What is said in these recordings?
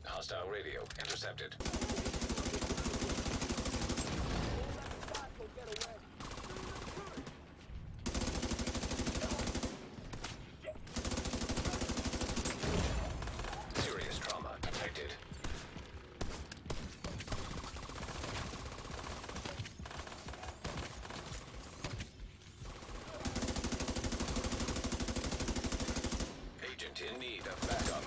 Hostile radio intercepted. Serious trauma detected. Agent in need of backup.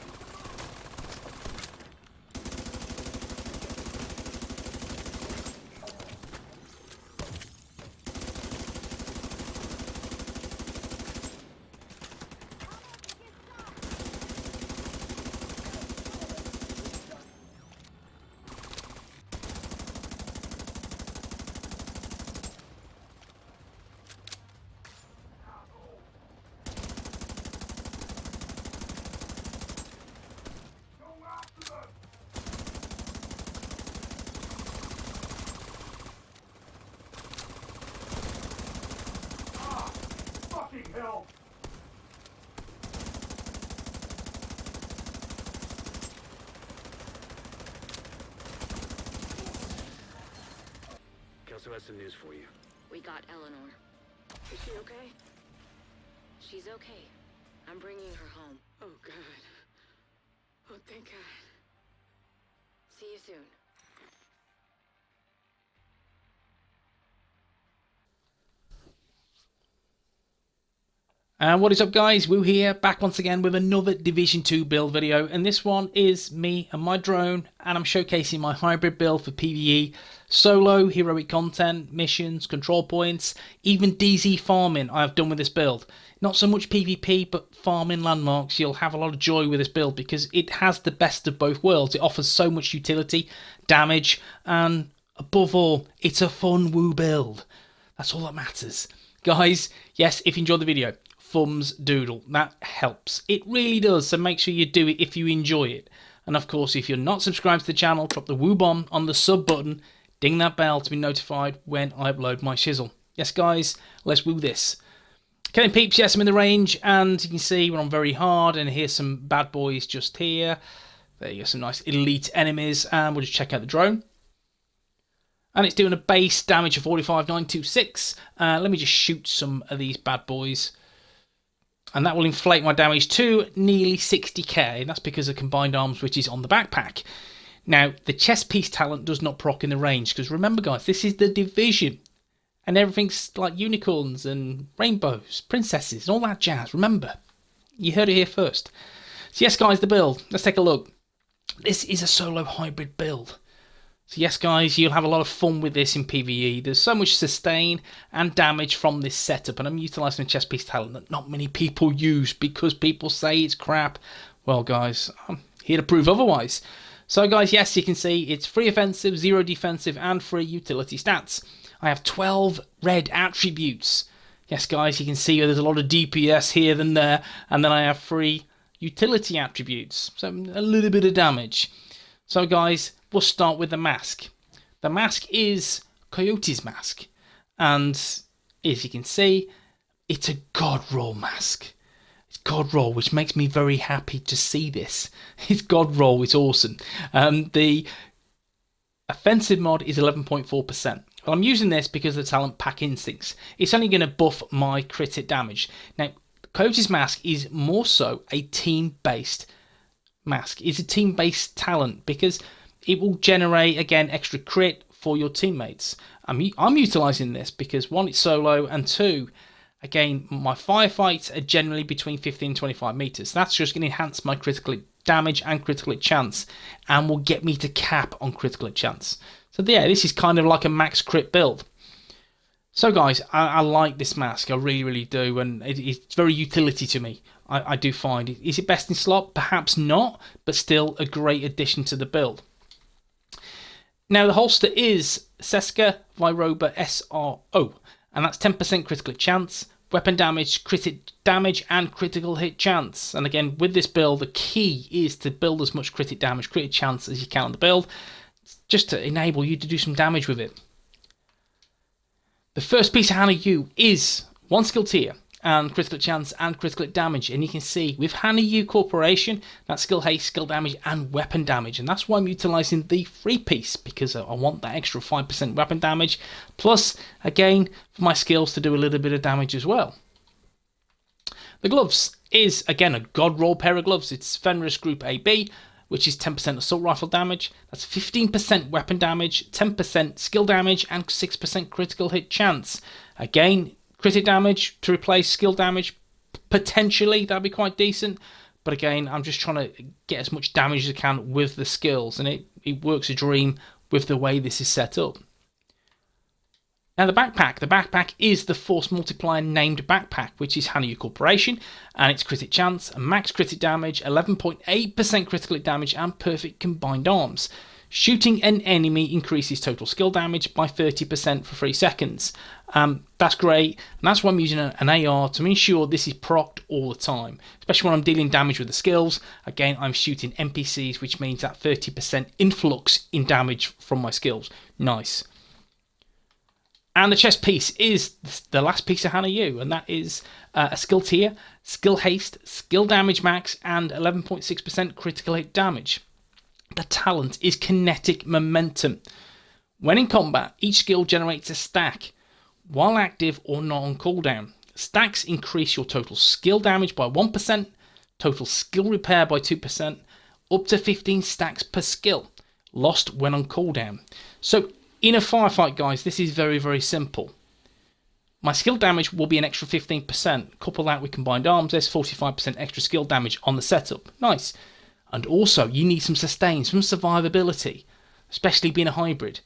Hell. Kelso has some news for you. We got Eleanor. Is she okay? She's okay. I'm bringing her home. Oh, God. Oh, thank God. See you soon. And what is up, guys? Woo here, back once again with another Division 2 build video, and this one is me and my drone, and I'm showcasing my hybrid build for PvE, solo, heroic content, missions, control points, even DZ farming I have done with this build. Not so much PvP, but farming landmarks. You'll have a lot of joy with this build because it has the best of both worlds. It offers so much utility, damage, and above all, it's a fun woo build. That's all that matters. Guys, yes, if you enjoyed the video, thumbs doodle, that helps, it really does, so make sure you do it if you enjoy it. And of course, if you're not subscribed to the channel, drop the woo bomb on the sub button, ding that bell to be notified when I upload my shizzle. Yes guys, let's woo this. Okay peeps, yes I'm in the range, and you can see we're on very hard, and here's some bad boys just here. There you go, some nice elite enemies, and we'll just check out the drone. And it's doing a base damage of 45,926. Let me just shoot some of these bad boys. And that will inflate my damage to nearly 60k, and that's because of combined arms which is on the backpack. Now, the chest piece talent does not proc in the range, because remember guys, this is the Division, and everything's like unicorns and rainbows, princesses, and all that jazz. Remember, you heard it here first. So yes guys, the build, let's take a look. This is a solo hybrid build. So yes guys, you'll have a lot of fun with this in PvE. There's so much sustain and damage from this setup, and I'm utilising a chest piece talent that not many people use because people say it's crap. Well guys, I'm here to prove otherwise. So guys, yes, you can see it's 3 offensive, 0 defensive, and 3 utility stats. I have 12 red attributes. Yes guys, you can see there's a lot of DPS here than there, and then I have 3 utility attributes, so a little bit of damage. So guys, we'll start with the mask. The mask is Coyote's mask, and as you can see, it's a god roll mask. It's god roll, which makes me very happy to see this. It's god roll, it's awesome. The offensive mod is 11.4%. Well, I'm using this because of the talent Pack Instincts. It's only going to buff my crit hit damage. Now, Coyote's mask is more so a team-based mask. It's a team-based talent because it will generate, again, extra crit for your teammates. I'm utilising this because 1, it's solo, and 2, again, my firefights are generally between 15 and 25 meters. That's just going to enhance my critical hit damage and critical hit chance, and will get me to cap on critical hit chance. So yeah, this is kind of like a max crit build. So guys, I like this mask, I really, really do, and it's very utility to me. I do find it. Is it best in slot? Perhaps not, but still a great addition to the build. Now the holster is Seska Viroba SRO, and that's 10% critical hit chance, weapon damage, crit damage, and critical hit chance. And again, with this build, the key is to build as much crit damage, crit chance as you can on the build, just to enable you to do some damage with it. The first piece of Hana U is 1 skill tier, and critical chance and critical damage, and you can see with Hana U Corporation, that's skill haste, skill damage, and weapon damage, and that's why I'm utilising the free piece, because I want that extra 5% weapon damage, plus again for my skills to do a little bit of damage as well. The gloves is again a god roll pair of gloves. It's Fenris Group AB, which is 10% assault rifle damage, that's 15% weapon damage, 10% skill damage, and 6% critical hit chance. Again, crit damage to replace skill damage, potentially, that'd be quite decent. But again, I'm just trying to get as much damage as I can with the skills, and it works a dream with the way this is set up. Now the backpack is the Force Multiplier named backpack, which is Hana U Corporation, and it's crit chance, max crit damage, 11.8% critical damage, and perfect combined arms. Shooting an enemy increases total skill damage by 30% for 3 seconds. That's great, and that's why I'm using an AR to ensure this is procced all the time, especially when I'm dealing damage with the skills. Again, I'm shooting NPCs, which means that 30% influx in damage from my skills. Nice. And the chest piece is the last piece of Hana U, and that is a skill tier, skill haste, skill damage max, and 11.6% critical hit damage. The talent is kinetic momentum. When in combat, each skill generates a stack, while active or not on cooldown. Stacks increase your total skill damage by 1%, total skill repair by 2%, up to 15 stacks per skill, lost when on cooldown. So in a firefight, guys, this is very, very simple. My skill damage will be an extra 15%. Couple that with combined arms, there's 45% extra skill damage on the setup. Nice. And also, you need some sustain, some survivability, especially being a hybrid.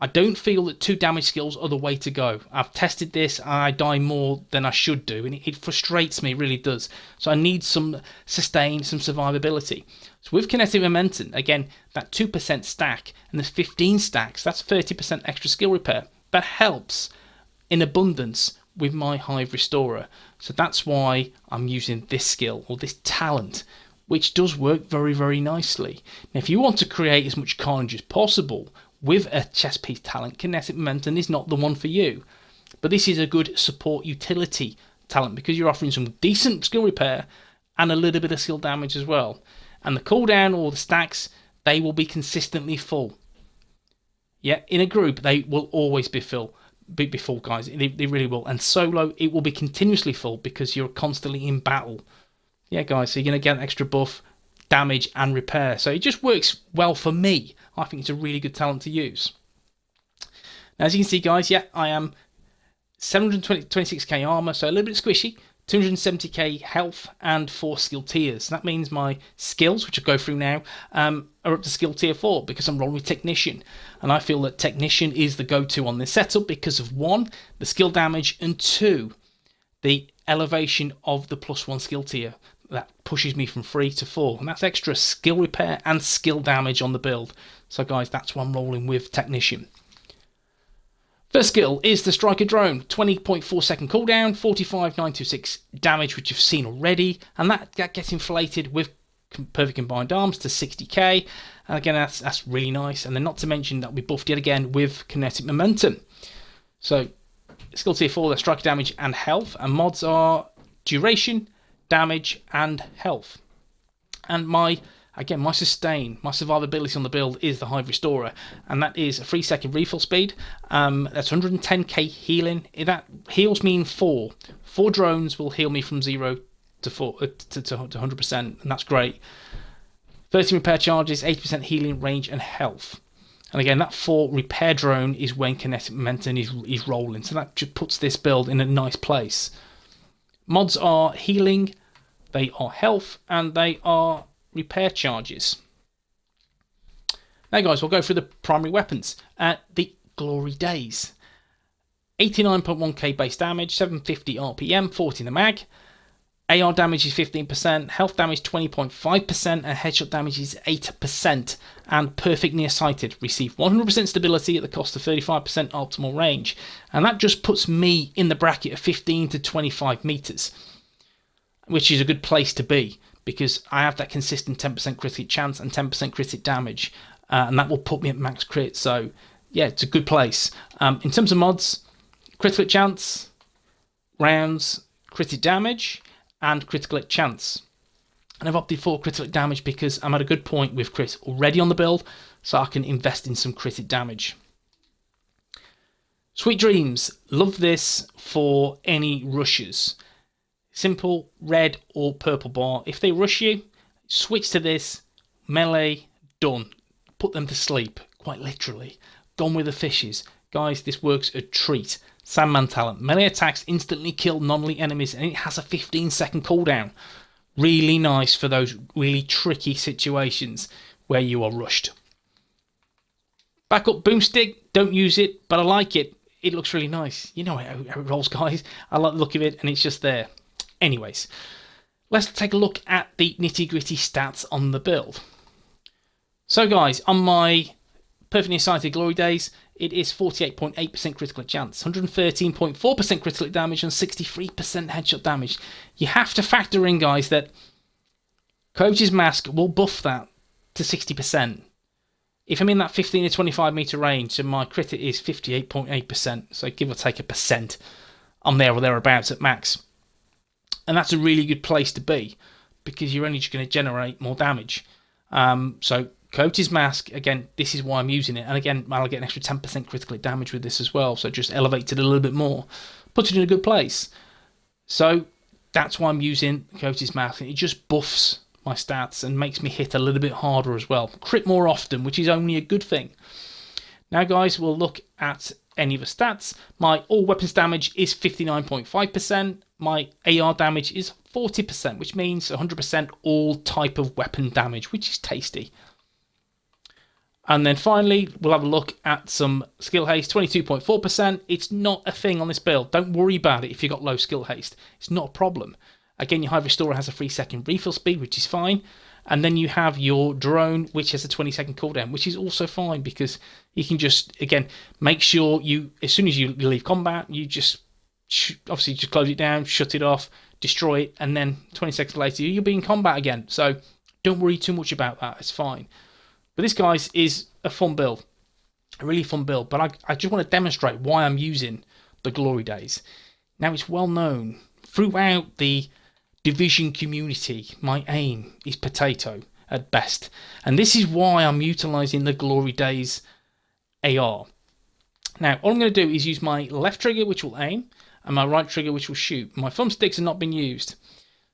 I don't feel that 2 damage skills are the way to go. I've tested this, and I die more than I should do, and it frustrates me, it really does. So I need some sustain, some survivability. So with kinetic momentum, again, that 2% stack, and there's 15 stacks, that's 30% extra skill repair. That helps in abundance with my Hive Restorer. So that's why I'm using this skill, or this talent, which does work very, very nicely. Now, if you want to create as much carnage as possible with a chest piece talent, kinetic momentum is not the one for you. But this is a good support utility talent because you're offering some decent skill repair and a little bit of skill damage as well. And the cooldown or the stacks, they will be consistently full. Yeah, in a group, they will always be full, guys. They really will. And solo, it will be continuously full because you're constantly in battle. Yeah, guys, so you're going to get an extra buff, damage, and repair. So it just works well for me. I think it's a really good talent to use. Now, as you can see, guys, yeah, I am 726k armor, so a little bit squishy, 270k health, and 4 skill tiers. That means my skills, which I'll go through now, are up to skill tier 4 because I'm rolling with Technician. And I feel that Technician is the go-to on this setup because of 1, the skill damage, and 2, the elevation of the +1 skill tier. That pushes me from 3 to 4, and that's extra skill repair and skill damage on the build. So guys, that's why I'm rolling with Technician. First skill is the Striker Drone, 20.4 second cooldown, 45,926 damage, which you've seen already, and that gets inflated with perfect combined arms to 60k, and again that's really nice. And then not to mention that we buffed yet again with kinetic momentum. So skill tier 4, the Striker damage and health, and mods are duration, damage, and health. And my sustain, my survivability on the build is the Hive Restorer, and that is a 3-second refill speed. That's 110k healing. That heals me in 4. 4 drones will heal me from 0 to 100%, and that's great. 13 repair charges, 80% healing, range, and health. And again, that 4 repair drone is when kinetic momentum is rolling, so that just puts this build in a nice place. Mods are healing, they are health, and they are repair charges. Now guys, we'll go through the primary weapons. The Glory Days. 89.1k base damage, 750 RPM, 40 in the mag. AR damage is 15%, health damage 20.5%, and headshot damage is 8%. And perfect nearsighted. Receive 100% stability at the cost of 35% optimal range. And that just puts me in the bracket of 15 to 25 meters, which is a good place to be, because I have that consistent 10% critic chance and 10% critic damage. And that will put me at max crit. So yeah, it's a good place. In terms of mods, critical chance, rounds, critic damage, and critical hit chance. And I've opted for critical hit damage because I'm at a good point with crit already on the build, so I can invest in some critic damage. Sweet Dreams, love this for any rushes. Simple red or purple bar. If they rush you, switch to this, melee, done. Put them to sleep, quite literally. Gone with the fishes. Guys, this works a treat. Sandman talent. Melee attacks instantly kill non-elite enemies and it has a 15-second cooldown. Really nice for those really tricky situations where you are rushed. Backup boomstick, don't use it, but I like it. It looks really nice. You know how it rolls, guys. I like the look of it and it's just there. Anyways, let's take a look at the nitty-gritty stats on the build. So guys, on my perfectly sighted glory days, it is 48.8% critical hit chance, 113.4% critical hit damage, and 63% headshot damage. You have to factor in, guys, that Coach's Mask will buff that to 60%. If I'm in that 15 to 25 meter range, so my crit is 58.8%, so give or take a percent, I'm there or thereabouts at max. And that's a really good place to be, because you're only just going to generate more damage. So Coach's Mask, again, this is why I'm using it. And again, I'll get an extra 10% critical hit damage with this as well. So just elevates it a little bit more. Puts it in a good place. So that's why I'm using Coach's Mask. It just buffs my stats and makes me hit a little bit harder as well. Crit more often, which is only a good thing. Now, guys, we'll look at any of the stats. My all weapons damage is 59.5%. My AR damage is 40%, which means 100% all type of weapon damage, which is tasty. And then finally, we'll have a look at some skill haste, 22.4%. It's not a thing on this build. Don't worry about it if you've got low skill haste. It's not a problem. Again, your Hive Restorer has a 3-second refill speed, which is fine. And then you have your drone, which has a 20-second cooldown, which is also fine because you can just, again, make sure you, as soon as you leave combat, you just, obviously just close it down, shut it off, destroy it, and then 20 seconds later, you'll be in combat again. So don't worry too much about that. It's fine. But this, guys, is a fun build, a really fun build. But I just want to demonstrate why I'm using the Glory Days. Now, it's well known throughout the Division community, my aim is potato at best. And this is why I'm utilising the Glory Days AR. Now, all I'm going to do is use my left trigger, which will aim, and my right trigger, which will shoot. My thumbsticks have not been used.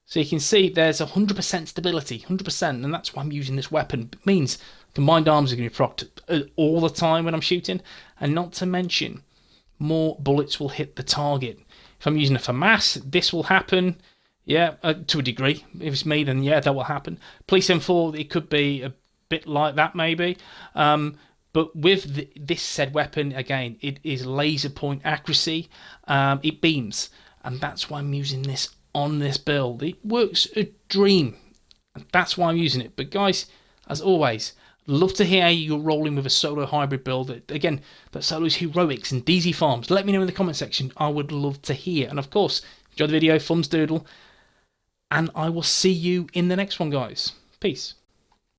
So you can see there's 100% stability, 100%, and that's why I'm using this weapon. It means combined arms are going to be procced all the time when I'm shooting, and not to mention, more bullets will hit the target. If I'm using a FAMAS, this will happen, yeah, to a degree. If it's me, then yeah, that will happen. Police M4, it could be a bit like that maybe. But with this said weapon, again, it is laser point accuracy. It beams, and that's why I'm using this on this build. It works a dream. That's why I'm using it. But guys, as always, love to hear you're rolling with a solo hybrid build. Again, that solo's heroics and DZ farms. Let me know in the comment section. I would love to hear. And of course, enjoy the video, thumbs doodle, and I will see you in the next one, guys. Peace.